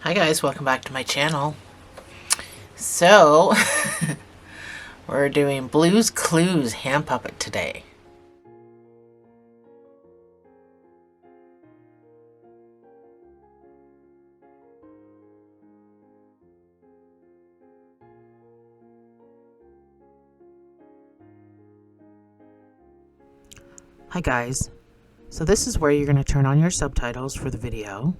Hi guys, welcome back to my channel. So, we're doing Blue's Clues hand puppet today. Hi guys, so this is where you're going to turn on your subtitles for the video.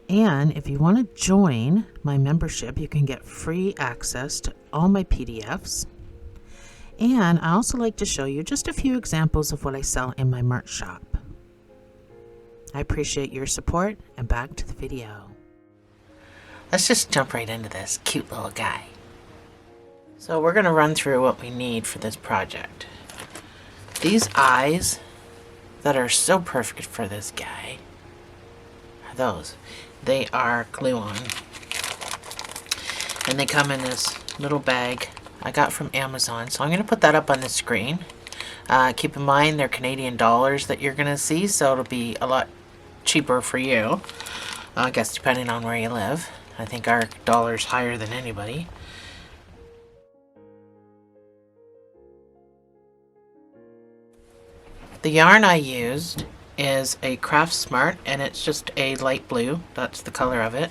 And if you want to join my membership, you can get free access to all my PDFs. And I also like to show you just a few examples of what I sell in my merch shop. I appreciate your support, and back to the video. Let's just jump right into this cute little guy. So we're going to run through what we need for this project. These eyes that are so perfect for this guy are those. They are glue-on. And they come in this little bag I got from Amazon. So I'm going to put that up on the screen. Keep in mind they're Canadian dollars that you're going to see, so it'll be a lot cheaper for you. I guess depending on where you live. I think our dollar's higher than anybody. The yarn I used is a Craft Smart, and it's just a light blue. That's the color of it.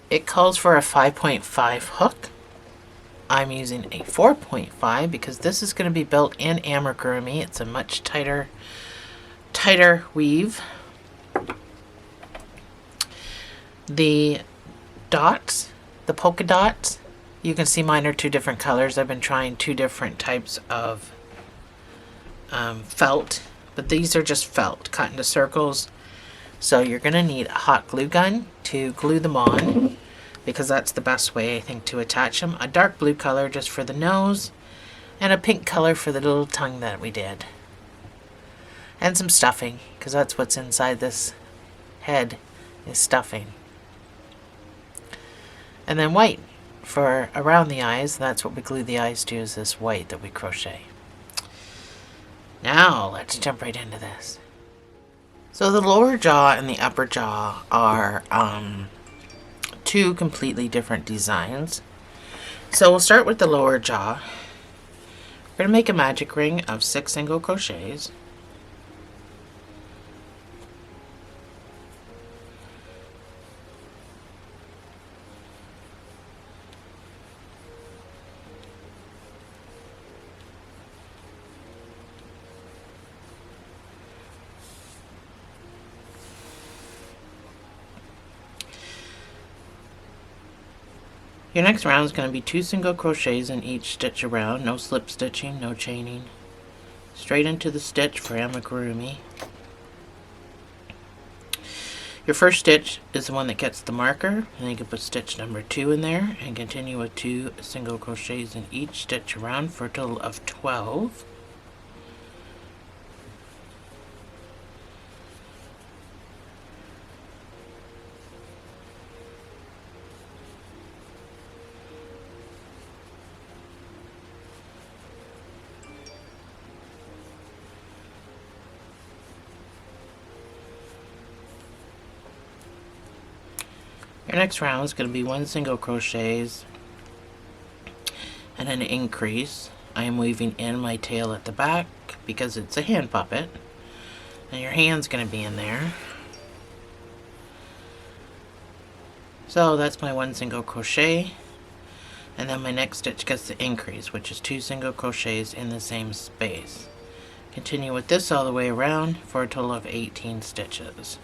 It calls for a 5.5 hook. I'm using a 4.5 because this is going to be built in amigurumi. It's a much tighter weave. The dots, the polka dots, you can see mine are two different colors. I've been trying two different types of felt, but these are just felt cut into circles. So you're going to need a hot glue gun to glue them on, because that's the best way, I think, to attach them. A dark blue color just for the nose, and a pink color for the little tongue that we did. And some stuffing, because that's what's inside this head, is stuffing. And then white for around the eyes. That's what we glue the eyes to, is this white that we crochet. Now, let's jump right into this. So the lower jaw and the upper jaw are two completely different designs. So we'll start with the lower jaw. We're going to make a magic ring of 6 single crochets. Your next round is going to be 2 single crochets in each stitch around, no slip stitching, no chaining. Straight into the stitch for amigurumi. Your first stitch is the one that gets the marker, and you can put stitch number 2 in there and continue with 2 single crochets in each stitch around for a total of 12. Your next round is going to be 1 single crochets and an increase. I am weaving in my tail at the back because it's a hand puppet, and your hand's going to be in there. So that's my 1 single crochet, and then my next stitch gets the increase, which is 2 single crochets in the same space. Continue with this all the way around for a total of 18 stitches.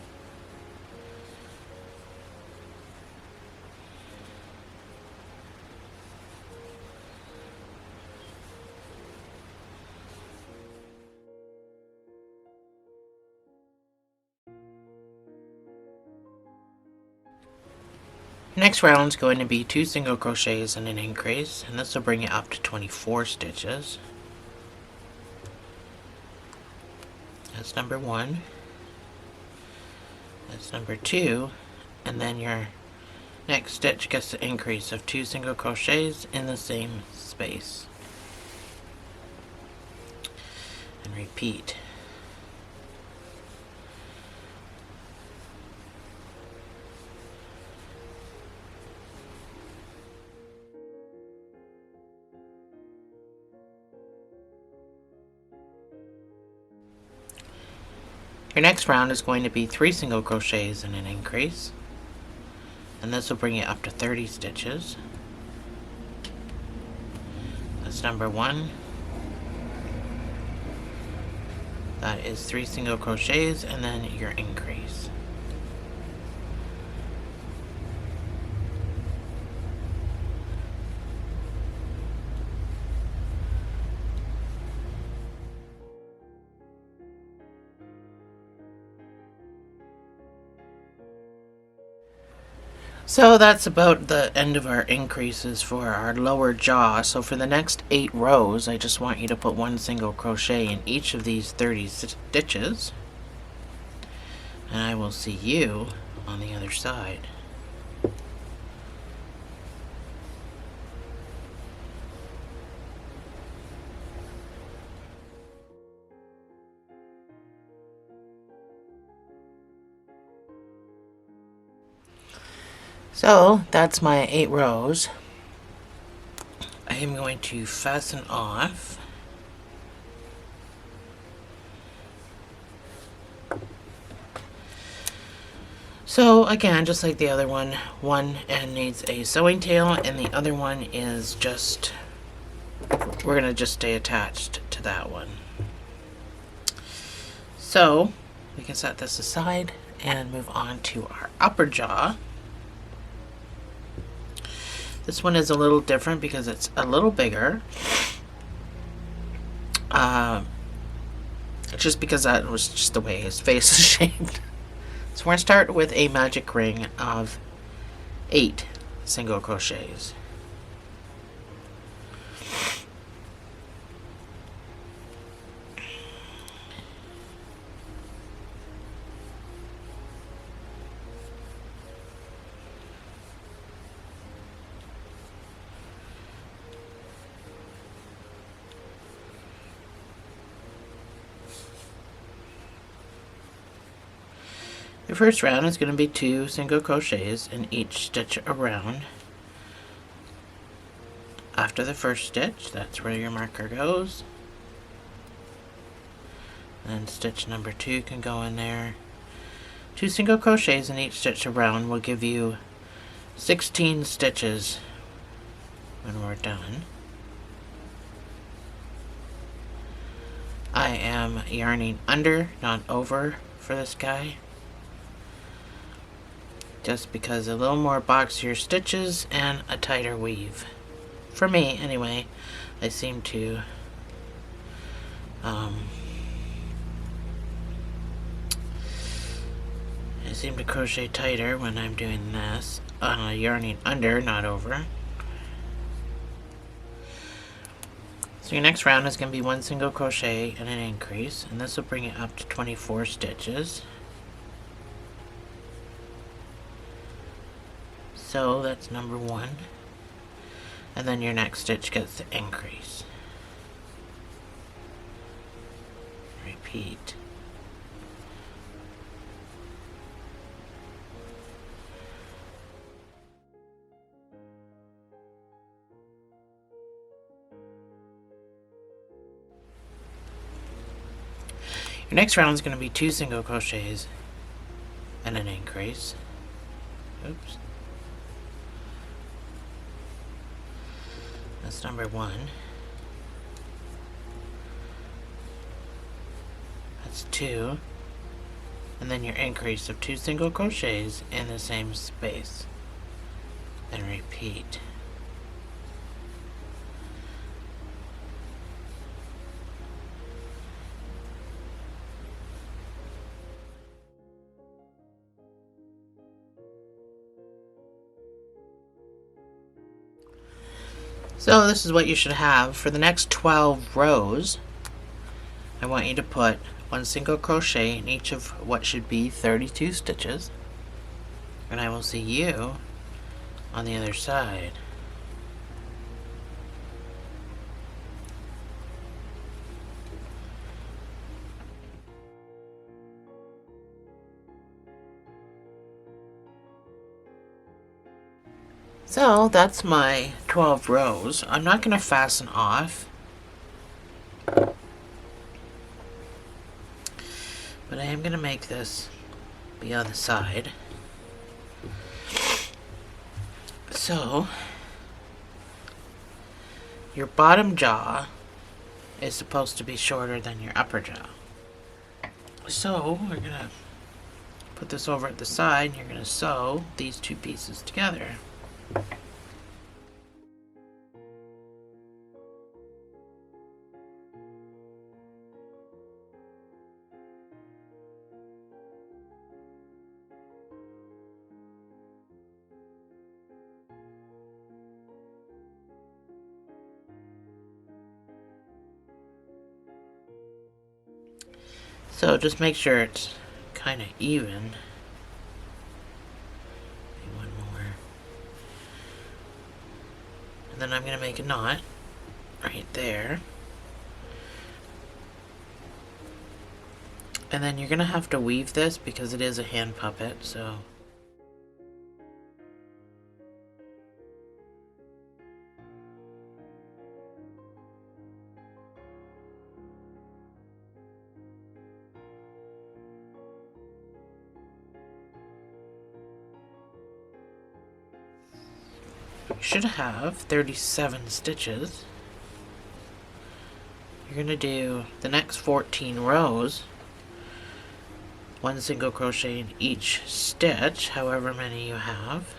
Next round is going to be 2 single crochets and an increase, and this will bring it up to 24 stitches. That's number 1. That's number 2, and then your next stitch gets the increase of 2 single crochets in the same space. And repeat. Your next round is going to be 3 single crochets and an increase, and this will bring you up to 30 stitches. That's number 1. That is 3 single crochets and then your increase. So that's about the end of our increases for our lower jaw. So for the next 8 rows, I just want you to put 1 single crochet in each of these 30 stitches. And I will see you on the other side. So that's my 8 rows. I am going to fasten off. So again, just like the other one end needs a sewing tail and the other one is just, we're going to just stay attached to that one. So we can set this aside and move on to our upper jaw. This one is a little different because it's a little bigger. Just because that was just the way his face is shaped. So we're going to start with a magic ring of 8 single crochets. The first round is going to be 2 single crochets in each stitch around. After the first stitch, that's where your marker goes. And stitch number 2 can go in there. 2 single crochets in each stitch around will give you 16 stitches when we're done. I am yarning under, not over, for this guy. Just because a little more boxier stitches and a tighter weave. For me, anyway, I seem to crochet tighter when I'm doing this. Yarning under, not over. So your next round is going to be 1 single crochet and an increase, and this will bring it up to 24 stitches. So that's number 1, and then your next stitch gets the increase. Repeat. Your next round is going to be 2 single crochets and an increase. Oops. That's number 1. That's 2. And then your increase of 2 single crochets in the same space. And repeat. So this is what you should have. For the next 12 rows, I want you to put 1 single crochet in each of what should be 32 stitches. And I will see you on the other side. So that's my 12 rows. I'm not going to fasten off, but I am I'm going to make this be on the side. So, your bottom jaw is supposed to be shorter than your upper jaw. So, we're going to put this over at the side, and you're going to sew these two pieces together. So just make sure it's kind of even. Maybe one more. And then I'm going to make a knot right there. And then you're going to have to weave this because it is a hand puppet, so... You should have 37 stitches. You're going to do the next 14 rows, 1 single crochet in each stitch, however many you have.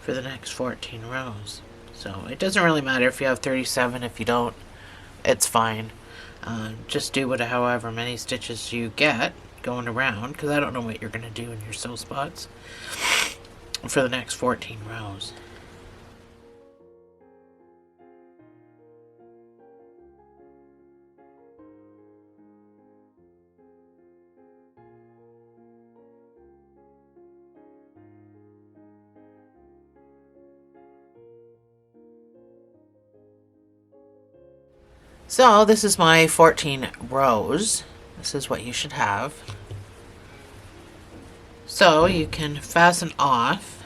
For the next 14 rows. So it doesn't really matter if you have 37, if you don't, it's fine. Just do however many stitches you get going around, because I don't know what you're going to do in your sew spots for the next 14 rows. So this is my 14 rows. This is what you should have. So you can fasten off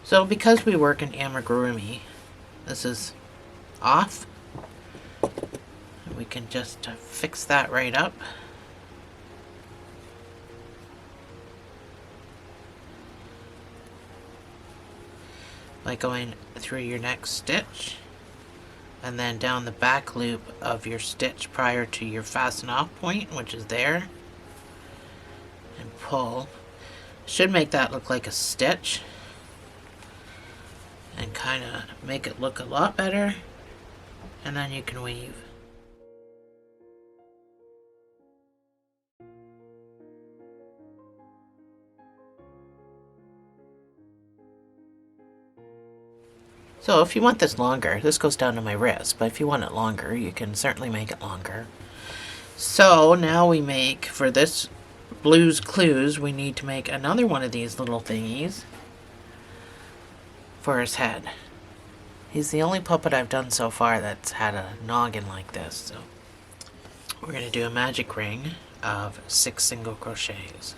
So because we work in amigurumi, this is off. We can just fix that right up. By going through your next stitch and then down the back loop of your stitch prior to your fasten off point, which is there, and pull. Should make that look like a stitch and kind of make it look a lot better, and then you can weave. So if you want this longer, this goes down to my wrist, but if you want it longer, you can certainly make it longer. So now we make, for this Blue's Clues, we need to make another one of these little thingies for his head. He's the only puppet I've done so far that's had a noggin like this. So we're going to do a magic ring of 6 single crochets.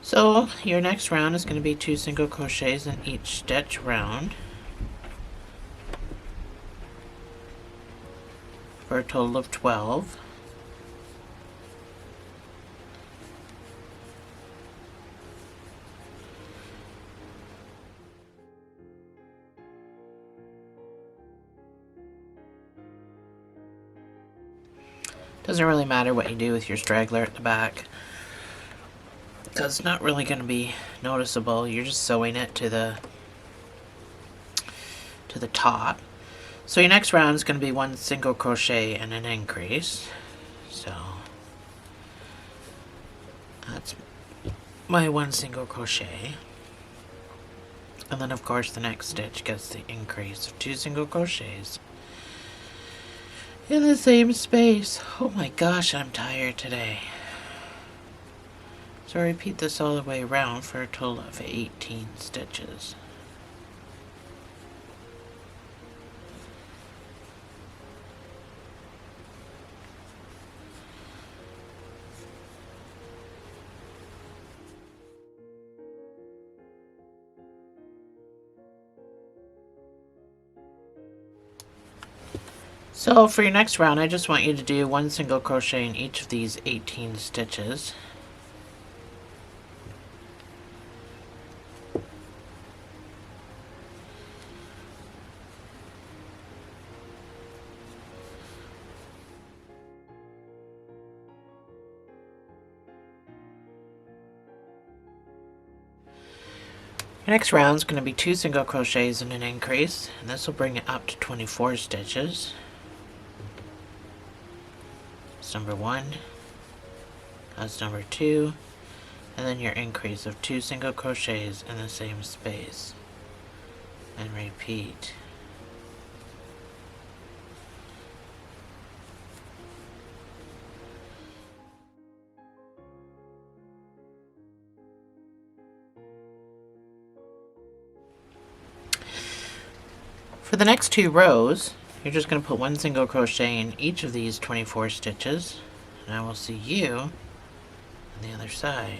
So your next round is going to be 2 single crochets in each stitch round for a total of 12. Doesn't really matter what you do with your straggler at the back, because it's not really going to be noticeable. You're just sewing it to the top. So your next round is going to be 1 single crochet and an increase. So that's my 1 single crochet. And then of course the next stitch gets the increase of 2 single crochets. in the same space. Oh my gosh, I'm tired today. So repeat this all the way around for a total of 18 stitches. So for your next round, I just want you to do 1 single crochet in each of these 18 stitches. Your next round is going to be 2 single crochets and an increase, and this will bring it up to 24 stitches. That's number 1, that's number 2, and then your increase of 2 single crochets in the same space, and repeat. For the next 2 rows, you're just going to put 1 single crochet in each of these 24 stitches, and I will see you on the other side.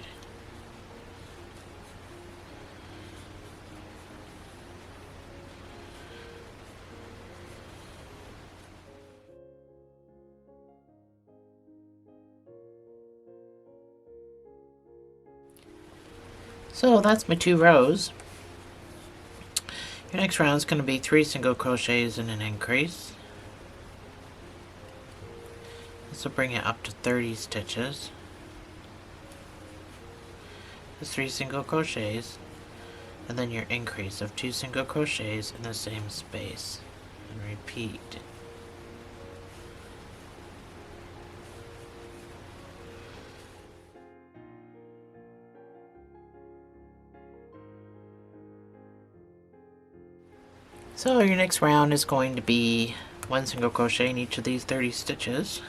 So that's my 2 rows. Your next round is going to be 3 single crochets and an increase. This will bring it up to 30 stitches. That's 3 single crochets, and then your increase of 2 single crochets in the same space, and repeat. So your next round is going to be 1 single crochet in each of these 30 stitches.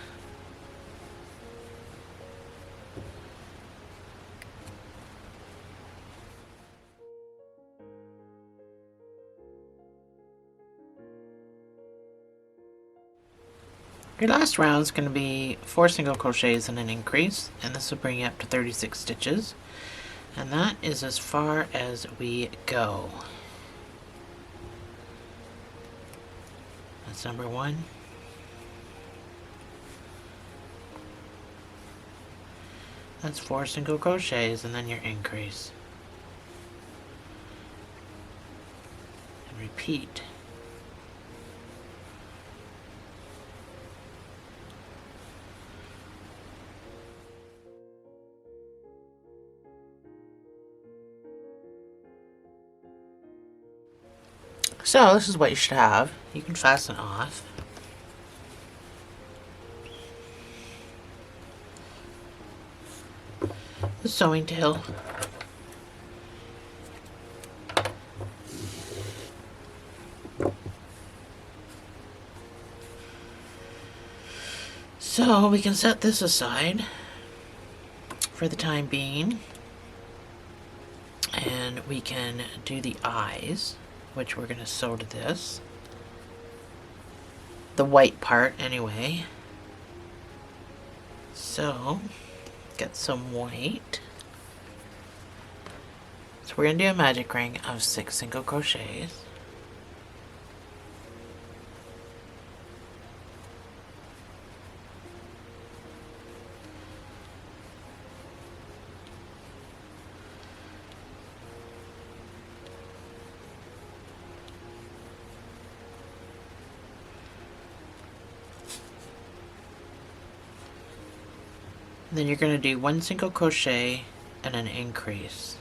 Your last round is going to be 4 single crochets and an increase, and this will bring you up to 36 stitches, and that is as far as we go. That's number 1. That's 4 single crochets and then your increase. And repeat. So this is what you should have. You can fasten off. The sewing tail. So we can set this aside for the time being, and we can do the eyes, which we're going to sew to this. The white part anyway. So get some white. So we're going to do a magic ring of 6 single crochets. Then you're going to do 1 single crochet and an increase.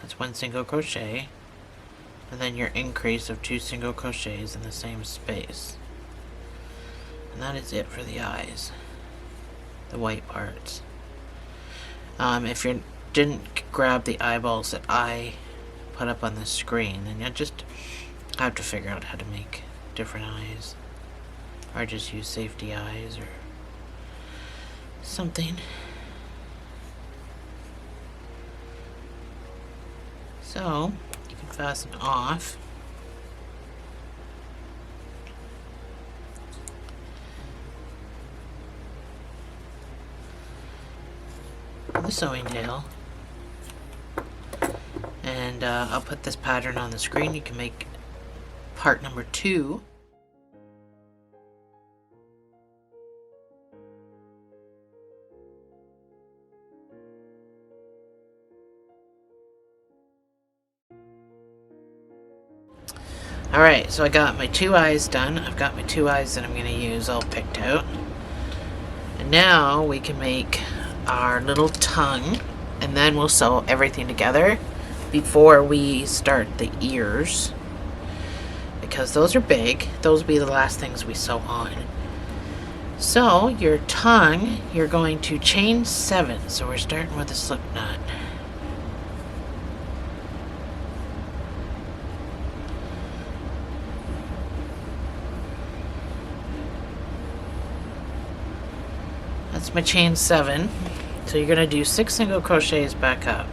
That's 1 single crochet, and then your increase of 2 single crochets in the same space. And that is it for the eyes, the white parts. If you're didn't grab the eyeballs that I put up on the screen, then you just have to figure out how to make different eyes, or just use safety eyes or something. So you can fasten off the sewing tail, and I'll put this pattern on the screen. You can make part number 2. Alright, so I got my 2 eyes done. I've got my 2 eyes that I'm going to use all picked out. And now we can make our little tongue, and then we'll sew everything together before we start the ears, because those are big. Those will be the last things we sew on. So your tongue, you're going to chain 7. So we're starting with a slip knot. That's my chain 7. So you're going to do 6 single crochets back up.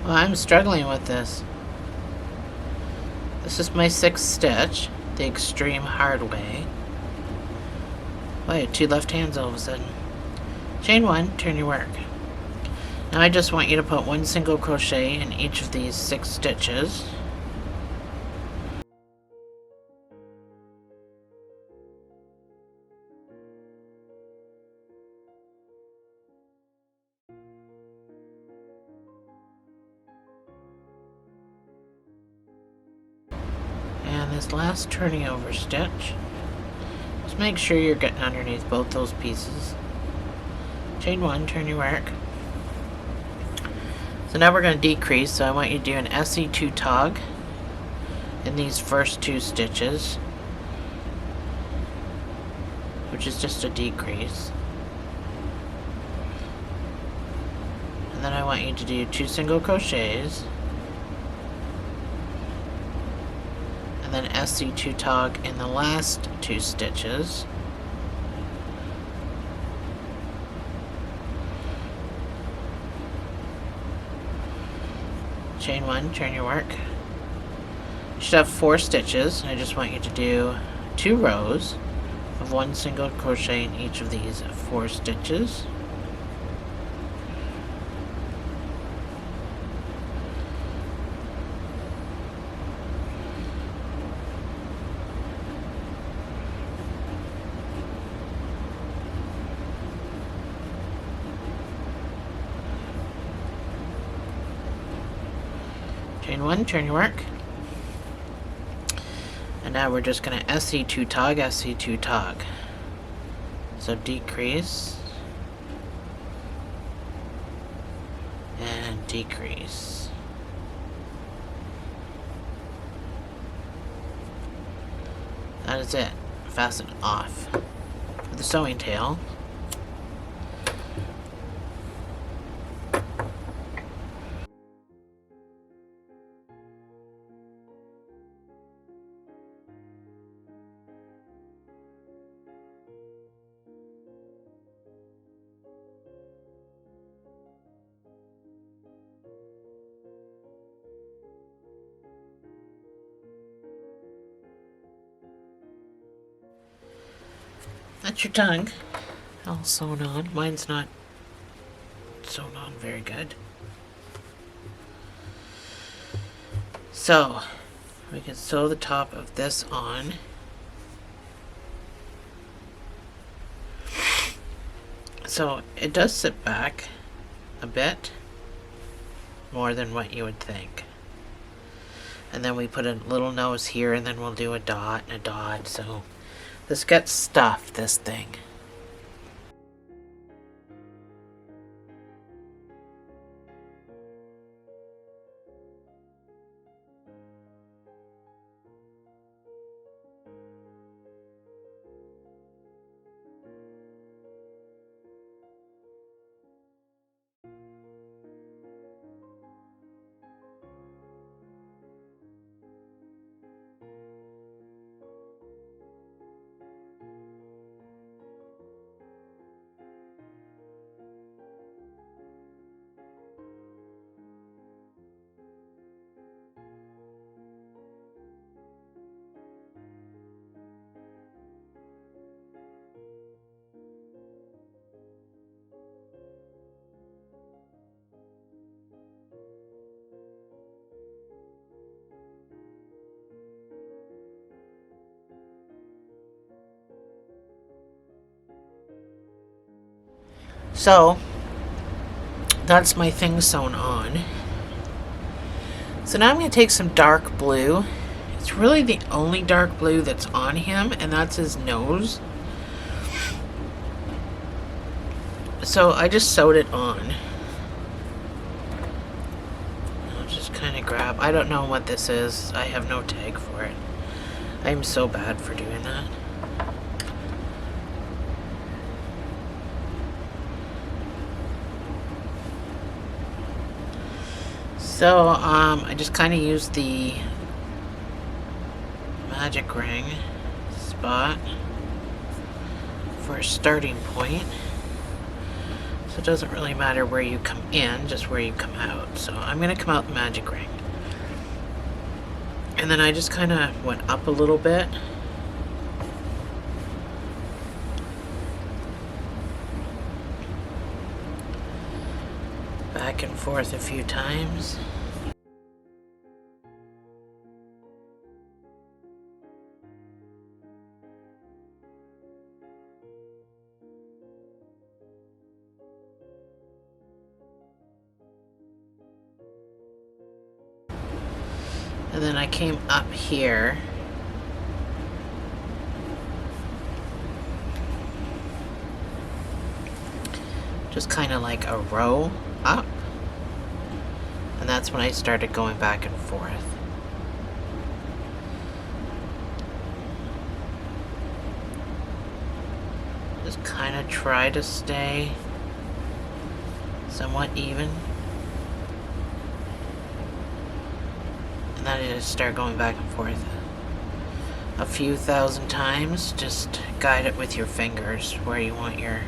Well, I'm struggling with this. This is my 6th stitch, the extreme hard way. Oh, I had 2 left hands all of a sudden. Chain 1, turn your work. Now I just want you to put 1 single crochet in each of these 6 stitches. And this last turning over stitch, just make sure you're getting underneath both those pieces. Chain 1, turn your work. So now we're going to decrease, so I want you to do an SE2 tog in these first 2 stitches, which is just a decrease. And then I want you to do 2 single crochets, and then SE2 tog in the last 2 stitches. Chain 1, turn your work. You should have 4 stitches. I just want you to do 2 rows of 1 single crochet in each of these 4 stitches. Chain 1, turn your work. And now we're just going to SE2 tog, SE2 tog. So decrease and decrease. That is it. Fasten off with the sewing tail. That's your tongue all sewn on. Mine's not sewn on very good. So we can sew the top of this on. So it does sit back a bit more than what you would think. And then we put a little nose here, and then we'll do a dot and a dot. So this gets stuffed, this thing. So that's my thing sewn on. So now I'm going to take some dark blue. It's really the only dark blue that's on him, and that's his nose. So I just sewed it on. I'll just kind of grab, I don't know what this is. I have no tag for it. I'm so bad for doing that. So I just kind of used the magic ring spot for a starting point. So it doesn't really matter where you come in, just where you come out. So I'm going to come out the magic ring. And then I just kind of went up a little bit. Back and forth a few times. And then I came up here. Just kind of like a row up. And that's when I started going back and forth. Just kind of try to stay somewhat even. And then I just start going back and forth a few thousand times. Just guide it with your fingers where you want your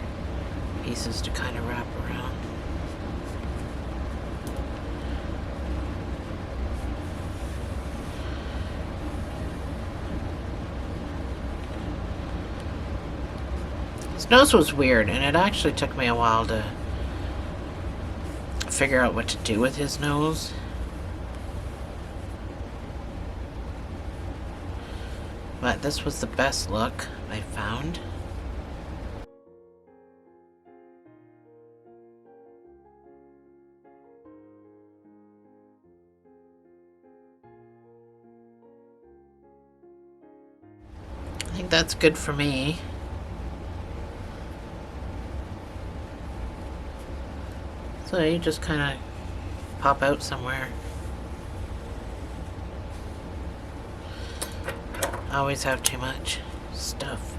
pieces to kind of wrap around. His nose was weird, and it actually took me a while to figure out what to do with his nose. But this was the best look I found. I think that's good for me. So you just kind of pop out somewhere. I always have too much stuff.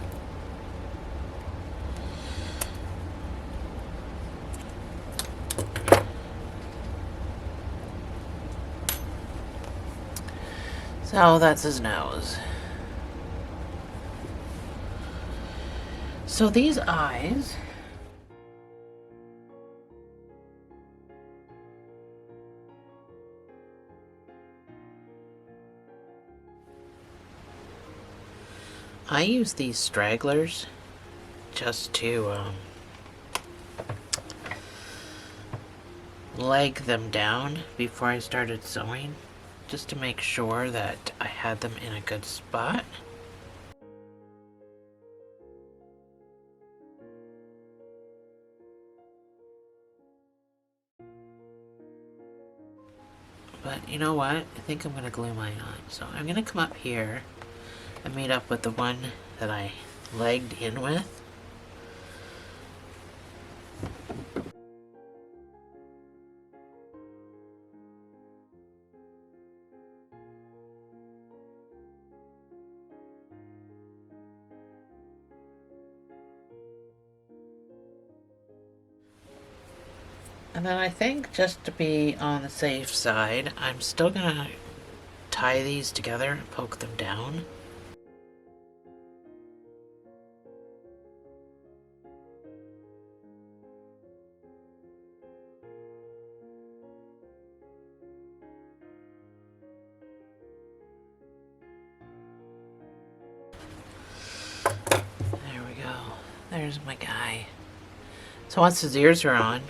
So that's his nose. So these eyes, I use these stragglers just to leg them down before I started sewing, just to make sure that I had them in a good spot. But you know what? I think I'm going to glue mine on. So I'm going to come up here and meet up with the one that I legged in with. And then I think, just to be on the safe side, I'm still gonna tie these together and poke them down. There we go. There's my guy. So once his ears are on,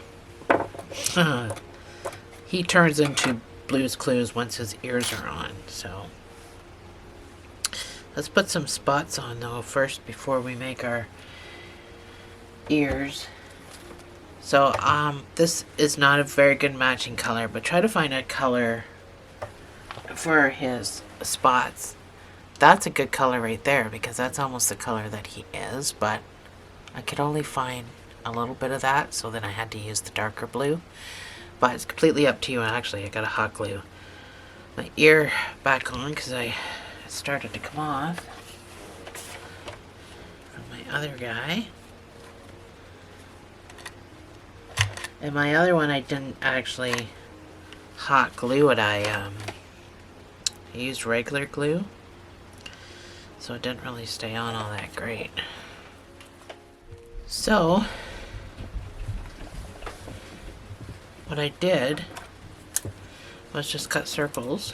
he turns into Blue's Clues once his ears are on. So let's put some spots on though first before we make our ears. So this is not a very good matching color, but try to find a color for his spots. That's a good color right there, because that's almost the color that he is, but I could only find a little bit of that, so then I had to use the darker blue. But it's completely up to you. Actually, I gotta hot glue my ear back on because it started to come off from my other guy. And my other one, I didn't actually hot glue it. I used regular glue, so it didn't really stay on all that great. So what I did was just cut circles.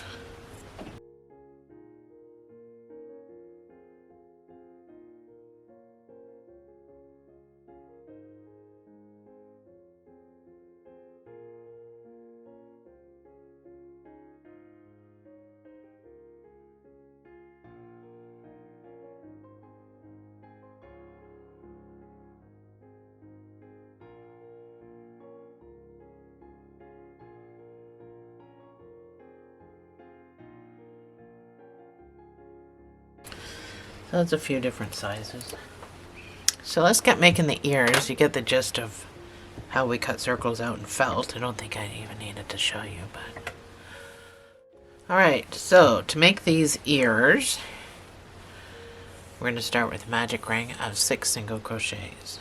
So that's a few different sizes. So let's get making the ears. You get the gist of how we cut circles out in felt. I don't think I even needed to show you, but... Alright, so to make these ears, we're going to start with a magic ring of 6 single crochets.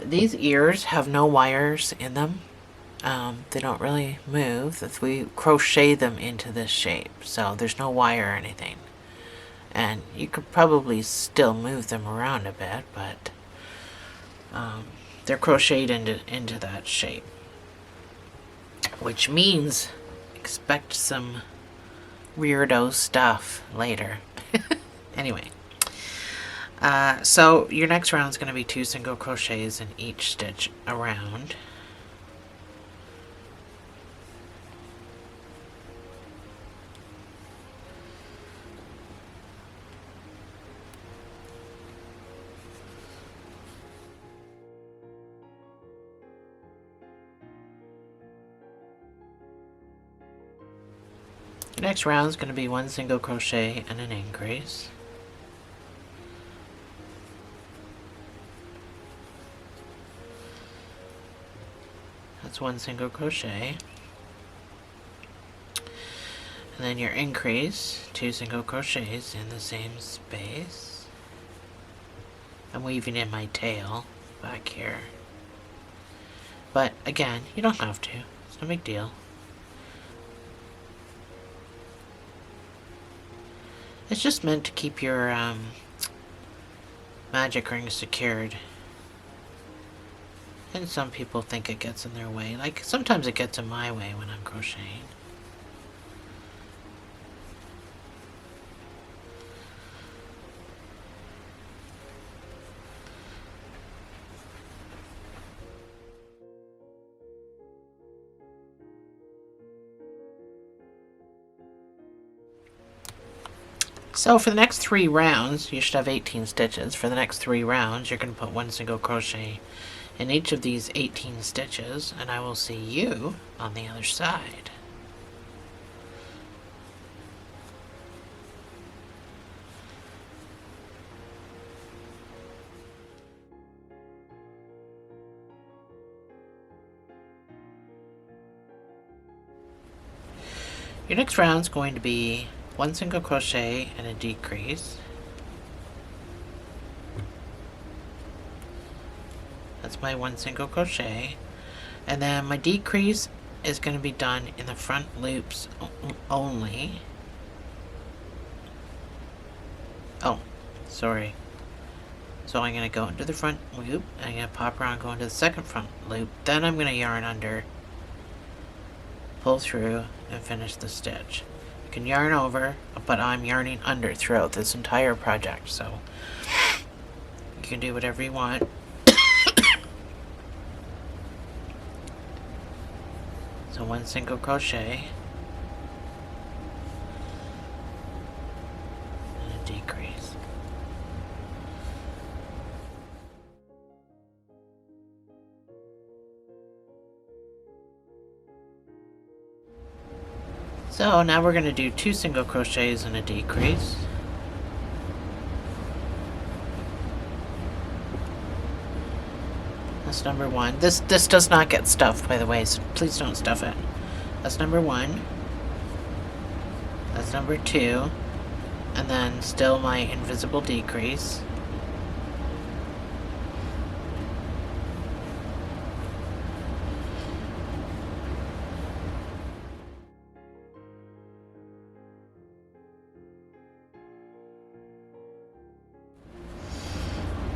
These ears have no wires in them. They don't really move if we crochet them into this shape. So there's no wire or anything. And you could probably still move them around a bit, but they're crocheted into that shape. Which means expect some weirdo stuff later. Anyway. So your next round is going to be 2 single crochets in each stitch around. Your next round is going to be 1 single crochet and an increase. That's 1 single crochet, and then your increase, 2 single crochets in the same space. I'm weaving in my tail back here, but again, you don't have to. It's no big deal. It's just meant to keep your magic ring secured. And some people think it gets in their way. Like, sometimes it gets in my way when I'm crocheting. So for the next 3 rounds, you should have 18 stitches. For the next 3 rounds, you're going to put 1 single crochet in each of these 18 stitches, and I will see you on the other side. Your next round is going to be 1 single crochet and a decrease. That's my 1 single crochet, and then my decrease is going to be done in the front loops only. Oh, sorry. So I'm going to go into the front loop, and I'm going to pop around, go into the second front loop, then I'm going to yarn under, pull through, and finish the stitch. You can yarn over, but I'm yarning under throughout this entire project, so You can do whatever you want. So 1 single crochet and a decrease. So now we're going to do 2 single crochets and a decrease. That's number 1. This does not get stuffed, by the way, so please don't stuff it. That's number 1. That's number 2. And then still my invisible decrease.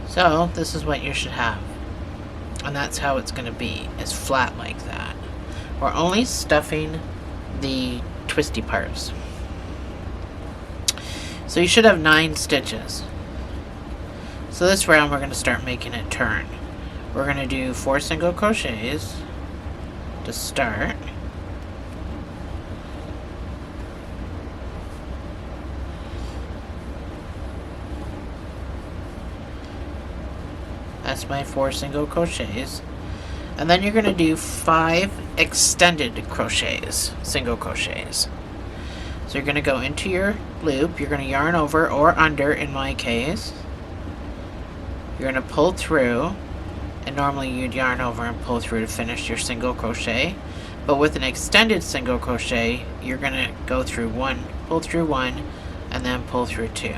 So this is what you should have. And that's how it's going to be, is flat like that. We're only stuffing the twisty parts. So you should have 9 stitches. So this round we're going to start making it turn. We're going to do 4 single crochets to start. That's my 4 single crochets. And then you're going to do 5 extended crochets, single crochets. So you're going to go into your loop, you're going to yarn over or under in my case. You're going to pull through, and normally you'd yarn over and pull through to finish your single crochet. But with an extended single crochet, you're going to go through 1, pull through 1, and then pull through 2.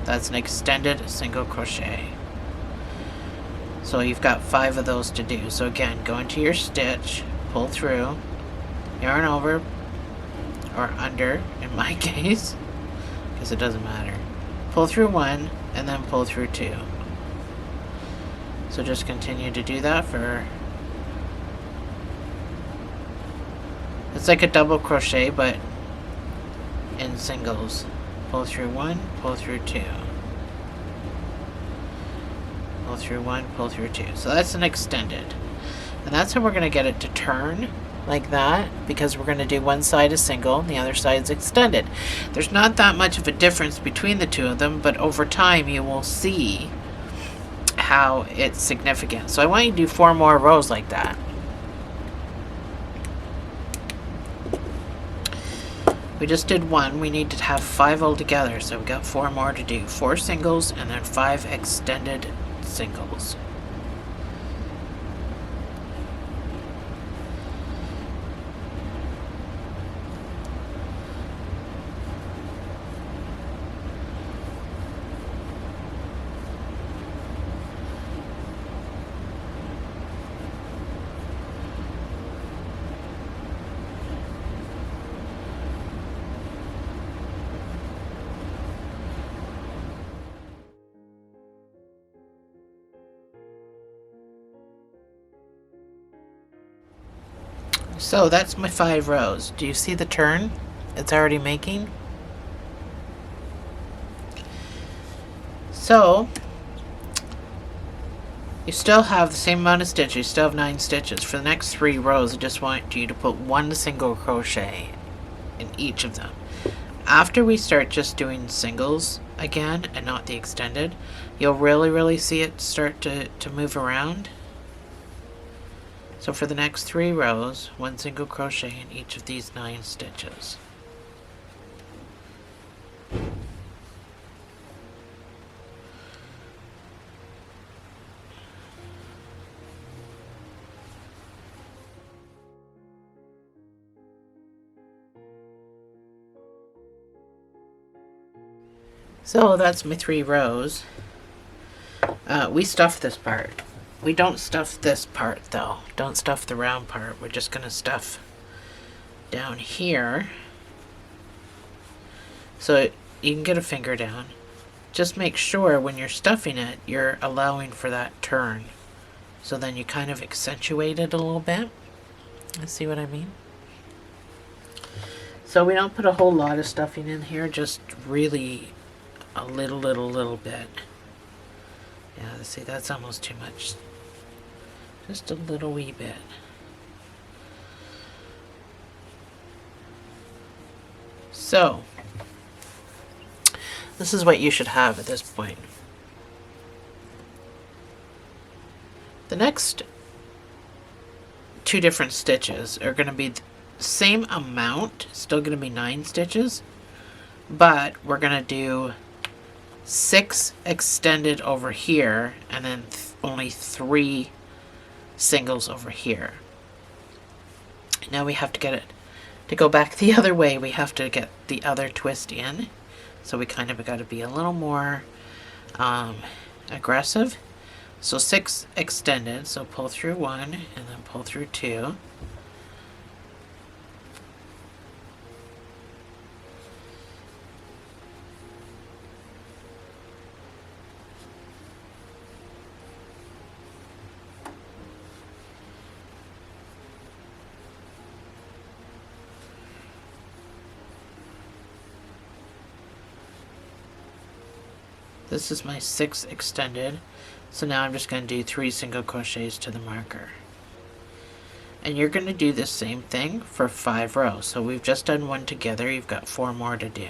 That's an extended single crochet. So you've got 5 of those to do. So again, go into your stitch, pull through, yarn over, or under in my case, because it doesn't matter. Pull through 1, and then pull through 2. So just continue to do that for... It's like a double crochet, but in singles. Pull through 1, pull through 2. Pull through 1, pull through 2. So that's an extended. And that's how we're going to get it to turn like that, because we're going to do one side is single and the other side is extended. There's not that much of a difference between the two of them, but over time you will see how it's significant. So I want you to do 4 more rows like that. We just did 1. We need to have 5 altogether, so we've got 4 more to do. 4 singles and then 5 extended singles. So that's my 5 rows. Do you see the turn it's already making? So you still have the same amount of stitches. You still have 9 stitches. For the next 3 rows, I just want you to put 1 single crochet in each of them. After we start just doing singles again and not the extended, you'll really see it start to move around. So for the next 3 rows, 1 single crochet in each of these 9 stitches. So that's my 3 rows. We stuff this part. We don't stuff this part though. Don't stuff the round part. We're just going to stuff down here. So you can get a finger down. Just make sure when you're stuffing it, you're allowing for that turn. So then you kind of accentuate it a little bit. See what I mean? So we don't put a whole lot of stuffing in here, just really a little bit. Yeah, see, that's almost too much. Just a little wee bit. So, this is what you should have at this point. The next two different stitches are going to be the same amount, still going to be 9 stitches, but we're going to do 6 extended over here and then only 3 singles over here. Now we have to get it to go back the other way. We have to get the other twist in, so we kind of got to be a little more aggressive. So 6 extended, so pull through 1 and then pull through 2. This is my 6 extended, so now I'm just going to do 3 single crochets to the marker. And you're going to do the same thing for 5 rows. So we've just done 1 together, you've got 4 more to do.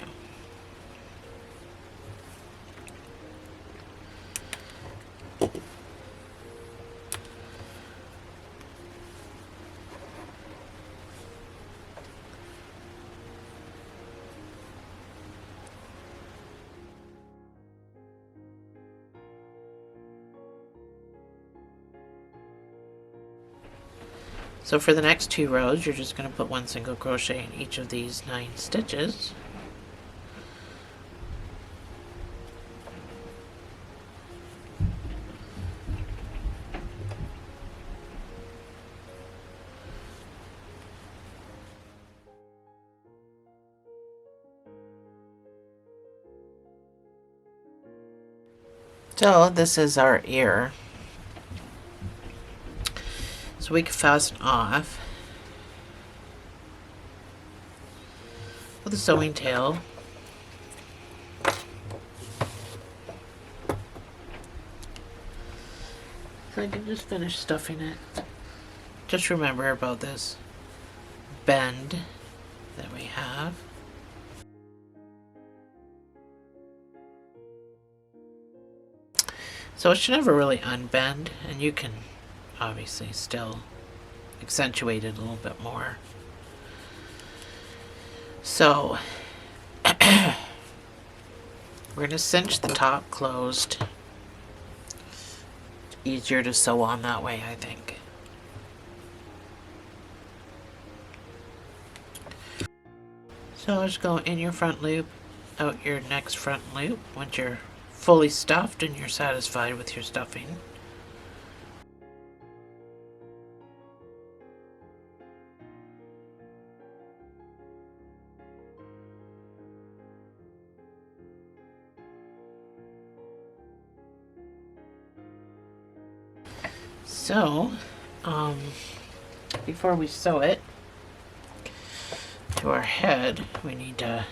So for the next 2 rows, you're just going to put 1 single crochet in each of these 9 stitches. So this is our ear. So we can fasten off with a sewing tail. So I can just finish stuffing it. Just remember about this bend that we have. So it should never really unbend, and you can obviously still accentuate it a little bit more. So we're going to cinch the top closed. It's easier to sew on that way, I think. So just go in your front loop, out your next front loop once you're fully stuffed and you're satisfied with your stuffing. So, before we sew it to our head, we need to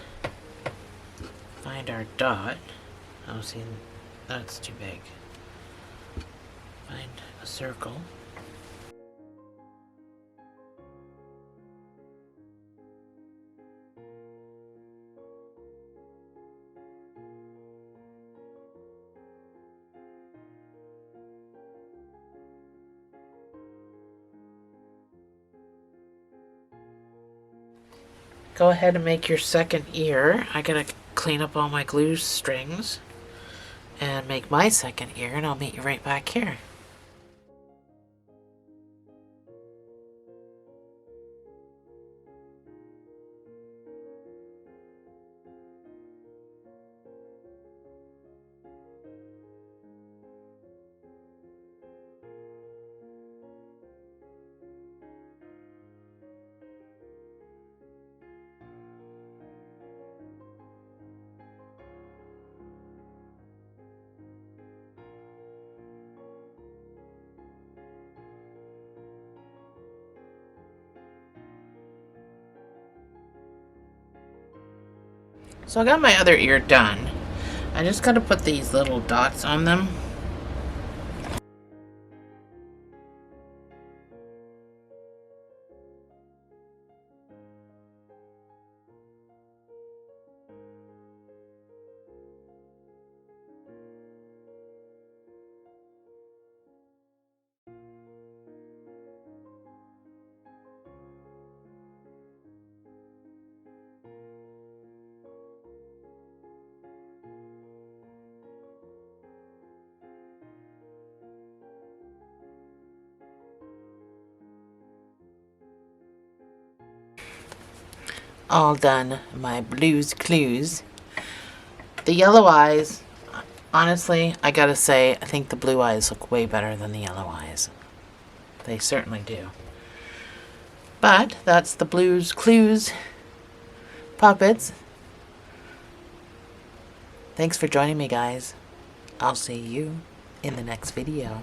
find our dot. Oh, see, that's too big. Find a circle. Go ahead and make your second ear. I gotta clean up all my glue strings and make my second ear, and I'll meet you right back here. So I got my other ear done. I just got to put these little dots on them all done my Blue's Clues. The yellow eyes, honestly, I gotta say, I think the blue eyes look way better than the yellow eyes. They certainly do. But that's the Blue's Clues puppets. Thanks for joining me, guys. I'll see you in the next video.